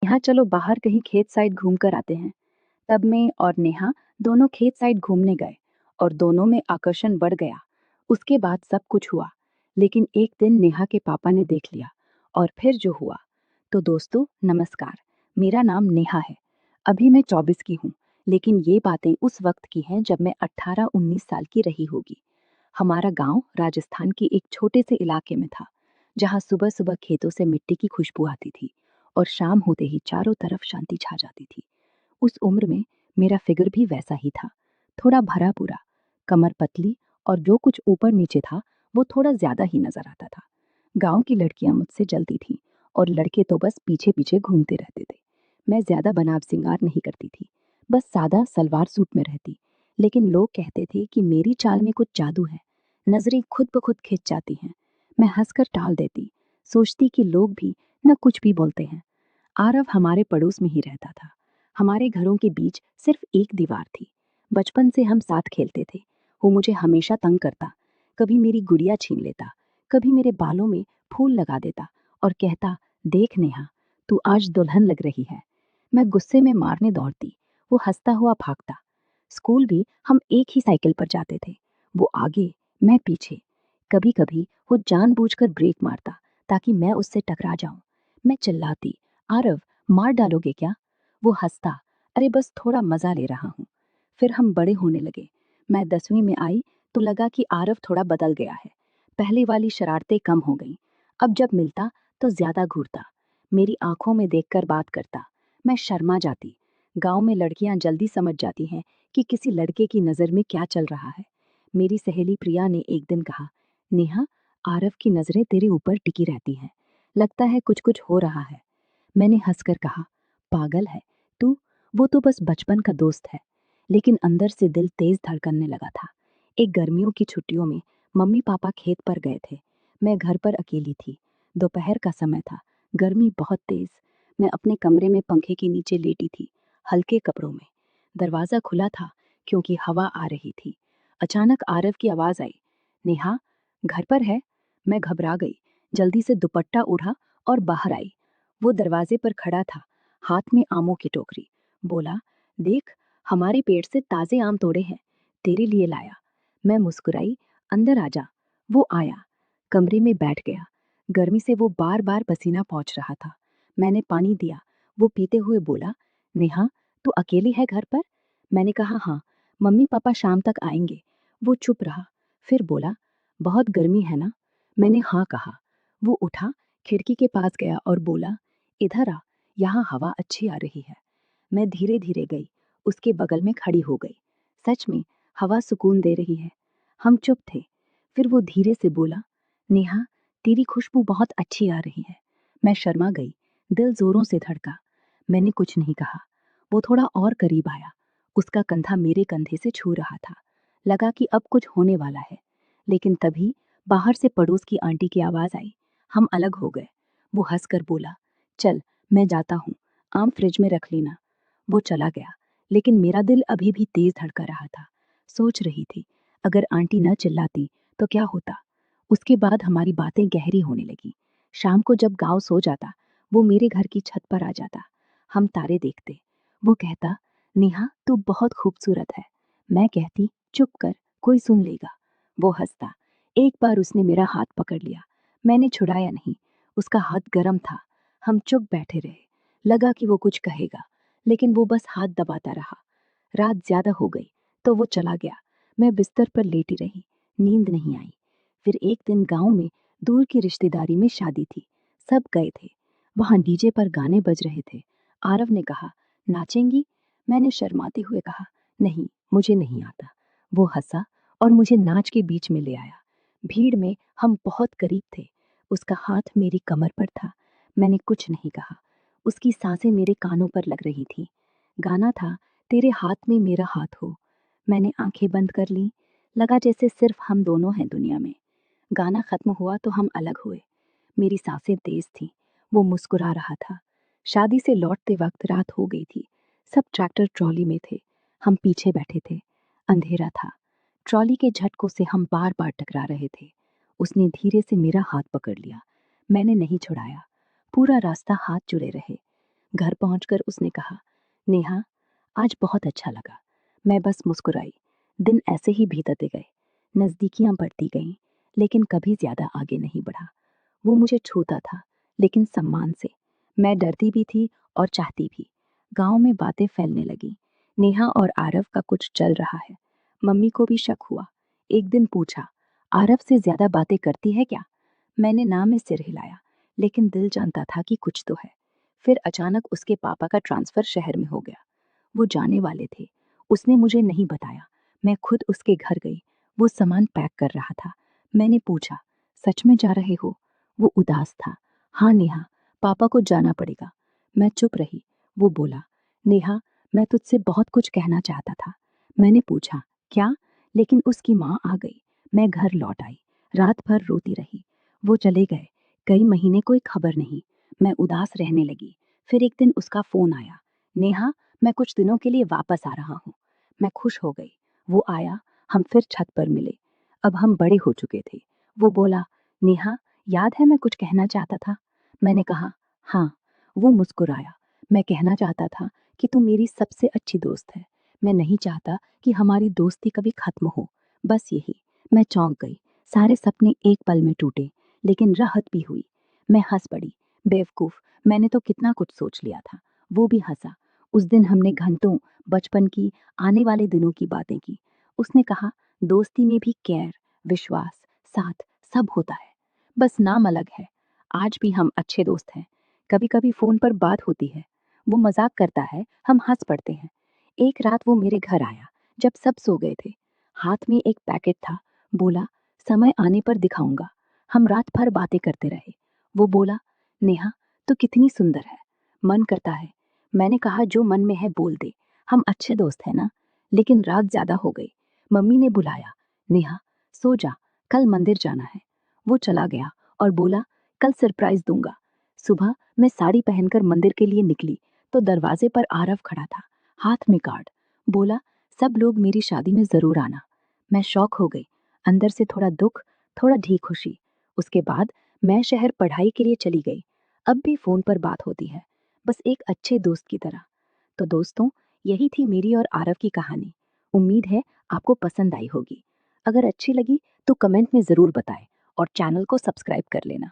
यहाँ चलो बाहर कहीं खेत साइड घूम कर आते हैं। तब मैं और नेहा दोनों खेत साइड घूमने गए और दोनों में आकर्षण बढ़ गया। उसके बाद सब कुछ हुआ, लेकिन एक दिन नेहा के पापा ने देख लिया और फिर जो हुआ। तो दोस्तों नमस्कार, मेरा नाम नेहा है। अभी मैं 24 की हूँ, लेकिन ये बातें उस वक्त की हैं जब मैं 18-19 साल की रही होगी। हमारा गांव राजस्थान के एक छोटे से इलाके में था, जहाँ सुबह सुबह खेतों से मिट्टी की खुशबू आती थी और शाम होते ही चारों तरफ शांति छा जाती थी। उस उम्र में मेरा फिगर भी वैसा ही था, थोड़ा भरा पूरा, कमर पतली, और जो कुछ ऊपर नीचे था वो थोड़ा ज्यादा ही नजर आता था। गांव की लड़कियां मुझसे जलती थीं और लड़के तो बस पीछे पीछे घूमते रहते थे। मैं ज्यादा बनाव सिंगार नहीं करती थी, बस सादा सलवार सूट में रहती। लेकिन लोग कहते थे कि मेरी चाल में कुछ जादू है, नजरें खुद ब खुद खिंच जाती हैं। मैं हंसकर टाल देती, सोचती कि लोग भी न कुछ भी बोलते हैं। आरव हमारे पड़ोस में ही रहता था। हमारे घरों के बीच सिर्फ एक दीवार थी। बचपन से हम साथ खेलते थे। वो मुझे हमेशा तंग करता, कभी मेरी गुड़िया छीन लेता, कभी मेरे बालों में फूल लगा देता और कहता, देख नेहा, तू आज दुल्हन लग रही है। मैं गुस्से में मारने दौड़ती, वो हंसता हुआ भागता। स्कूल भी हम एक ही साइकिल पर जाते थे, वो आगे, मैं पीछे। कभी कभी वो जानबूझकर ब्रेक मारता ताकि मैं उससे टकरा जाऊं। मैं चिल्लाती, आरव, मार डालोगे क्या? वो हंसता, अरे बस थोड़ा मजा ले रहा हूँ। फिर हम बड़े होने लगे। मैं 10वीं में आई तो लगा कि आरव थोड़ा बदल गया है। पहले वाली शरारतें कम हो गईं। अब जब मिलता तो ज्यादा घूरता, मेरी आंखों में देखकर बात करता। मैं शर्मा जाती। गांव में लड़कियां जल्दी समझ जाती हैं कि किसी लड़के की नजर में क्या चल रहा है। मेरी सहेली प्रिया ने एक दिन कहा, नेहा, आरव की नजरें तेरे ऊपर टिकी रहती हैं, लगता है कुछ कुछ हो रहा है। मैंने हंसकर कहा, पागल है तू, वो तो बस बचपन का दोस्त है। लेकिन अंदर से दिल तेज धड़कने लगा था। एक गर्मियों की छुट्टियों में मम्मी पापा खेत पर गए थे। मैं घर पर अकेली थी। दोपहर का समय था, गर्मी बहुत तेज। मैं अपने कमरे में पंखे के नीचे लेटी थी, हल्के कपड़ों में। दरवाजा खुला था क्योंकि हवा आ रही थी। अचानक आरव की आवाज आई, नेहा, घर पर है? मैं घबरा गई, जल्दी से दुपट्टा उड़ा और बाहर आई। वो दरवाजे पर खड़ा था, हाथ में आमों की टोकरी। बोला, देख, हमारे पेड़ से ताजे आम तोड़े हैं, तेरे लिए लाया। मैं मुस्कुराई, अंदर आ जा। वो आया, कमरे में बैठ गया। गर्मी से वो बार बार पसीना पहुंच रहा था। मैंने पानी दिया। वो पीते हुए बोला, नेहा, तू अकेली है घर पर? मैंने कहा, हाँ, मम्मी पापा शाम तक आएंगे। वो चुप रहा, फिर बोला, बहुत गर्मी है ना? मैंने हाँ कहा। वो उठा, खिड़की के पास गया और बोला, इधर आ, यहाँ हवा अच्छी आ रही है। मैं धीरे धीरे गई, उसके बगल में खड़ी हो गई। सच में हवा सुकून दे रही है। हम चुप थे। फिर वो धीरे से बोला, नेहा, तेरी खुशबू बहुत अच्छी आ रही है। मैं शर्मा गई, दिल जोरों से धड़का। मैंने कुछ नहीं कहा। वो थोड़ा और करीब आया, उसका कंधा मेरे कंधे से छू रहा था। लगा कि अब कुछ होने वाला है। लेकिन तभी बाहर से पड़ोस की आंटी की आवाज आई। हम अलग हो गए। वो हंसकर बोला, चल, मैं जाता हूँ, आम फ्रिज में रख लेना। वो चला गया, लेकिन मेरा दिल अभी भी तेज धड़का रहा था। सोच रही थी, अगर आंटी न चिल्लाती तो क्या होता। उसके बाद हमारी बातें गहरी होने लगी। शाम को जब गांव सो जाता, वो मेरे घर की छत पर आ जाता। हम तारे देखते। वो कहता, नेहा, तू बहुत खूबसूरत है। मैं कहती, चुप कर, कोई सुन लेगा। वो हंसता। एक बार उसने मेरा हाथ पकड़ लिया। मैंने छुड़ाया नहीं, उसका हाथ गर्म था। हम चुप बैठे रहे। लगा कि वो कुछ कहेगा, लेकिन वो बस हाथ दबाता रहा। रात ज्यादा हो गई तो वो चला गया। मैं बिस्तर पर लेटी रही, नींद नहीं आई। फिर एक दिन गांव में दूर की रिश्तेदारी में शादी थी। सब गए थे। वहां डीजे पर गाने बज रहे थे। आरव ने कहा, नाचेंगी? मैंने शर्माते हुए कहा, नहीं, मुझे नहीं आता। वो हंसा और मुझे नाच के बीच में ले आया। भीड़ में हम बहुत करीब थे। उसका हाथ मेरी कमर पर था। मैंने कुछ नहीं कहा। उसकी सांसें मेरे कानों पर लग रही थी। गाना था, तेरे हाथ में मेरा हाथ हो। मैंने आंखें बंद कर ली। लगा जैसे सिर्फ हम दोनों हैं दुनिया में। गाना खत्म हुआ तो हम अलग हुए। मेरी सांसें तेज थीं। वो मुस्कुरा रहा था। शादी से लौटते वक्त रात हो गई थी। सब ट्रैक्टर ट्रॉली में थे। हम पीछे बैठे थे। अंधेरा था। ट्रॉली के झटकों से हम बार बार टकरा रहे थे। उसने धीरे से मेरा हाथ पकड़ लिया। मैंने नहीं छुड़ाया। पूरा रास्ता हाथ जुड़े रहे। घर पहुंचकर उसने कहा, नेहा, आज बहुत अच्छा लगा। मैं बस मुस्कुराई। दिन ऐसे ही बीतते गए। नज़दीकियां बढ़ती गईं, लेकिन कभी ज्यादा आगे नहीं बढ़ा। वो मुझे छूता था, लेकिन सम्मान से। मैं डरती भी थी और चाहती भी। गांव में बातें फैलने लगी। नेहा और आरव का कुछ चल रहा है। मम्मी को भी शक हुआ। एक दिन पूछा, आरव से ज्यादा बातें करती है क्या? मैंने ना में सिर हिलाया, लेकिन दिल जानता था कि कुछ तो है। फिर अचानक उसके पापा का ट्रांसफर शहर में हो गया। वो जाने वाले थे। उसने मुझे नहीं बताया। मैं खुद उसके घर गई। वो सामान पैक कर रहा था। मैंने पूछा, सच में जा रहे हो? वो उदास था। हाँ नेहा, पापा को जाना पड़ेगा। मैं चुप रही। वो बोला, नेहा, मैं तुझसे बहुत कुछ कहना चाहता था। मैंने पूछा, क्या? लेकिन उसकी माँ आ गई। मैं घर लौट आई। रात भर रोती रही। वो चले गए। कई महीने कोई खबर नहीं। मैं उदास रहने लगी। फिर एक दिन उसका फोन आया, नेहा, मैं कुछ दिनों के लिए वापस आ रहा हूँ। मैं खुश हो गई। वो आया, हम फिर छत पर मिले। अब हम बड़े हो चुके थे। वो बोला, नेहा, याद है मैं कुछ कहना चाहता था? मैंने कहा, हाँ। वो मुस्कुराया। मैं कहना चाहता था कि तू मेरी सबसे अच्छी दोस्त है। मैं नहीं चाहता कि हमारी दोस्ती कभी खत्म हो। बस यही। मैं चौंक गई। सारे सपने एक पल में टूटे, लेकिन राहत भी हुई। मैं हंस पड़ी। बेवकूफ, मैंने तो कितना कुछ सोच लिया था। वो भी हंसा। उस दिन हमने घंटों बचपन की, आने वाले दिनों की बातें की। उसने कहा, दोस्ती में भी केयर, विश्वास, साथ सब होता है, बस नाम अलग है। आज भी हम अच्छे दोस्त हैं। कभी कभी फोन पर बात होती है। वो मजाक करता है, हम हंस पड़ते हैं। एक रात वो मेरे घर आया, जब सब सो गए थे। हाथ में एक पैकेट था। बोला, समय आने पर दिखाऊंगा। हम रात भर बातें करते रहे। वो बोला, नेहा, तू कितनी सुंदर है। मन करता है। मैंने कहा, जो मन में है बोल दे। हम अच्छे दोस्त हैं ना? लेकिन रात ज्यादा हो गई। मम्मी ने बुलाया, नेहा, सो जा, कल मंदिर जाना है। वो चला गया और बोला, कल सरप्राइज दूंगा। सुबह मैं साड़ी पहनकर मंदिर के लिए निकली तो दरवाजे पर आरव खड़ा था, हाथ में कार्ड। बोला, सब लोग मेरी शादी में जरूर आना। मैं शॉक हो गई। अंदर से थोड़ा दुख, थोड़ा ढी खुशी। उसके बाद मैं शहर पढ़ाई के लिए चली गई। अब भी फोन पर बात होती है, बस एक अच्छे दोस्त की तरह। तो दोस्तों, यही थी मेरी और आरव की कहानी। उम्मीद है आपको पसंद आई होगी। अगर अच्छी लगी तो कमेंट में ज़रूर बताएं और चैनल को सब्सक्राइब कर लेना।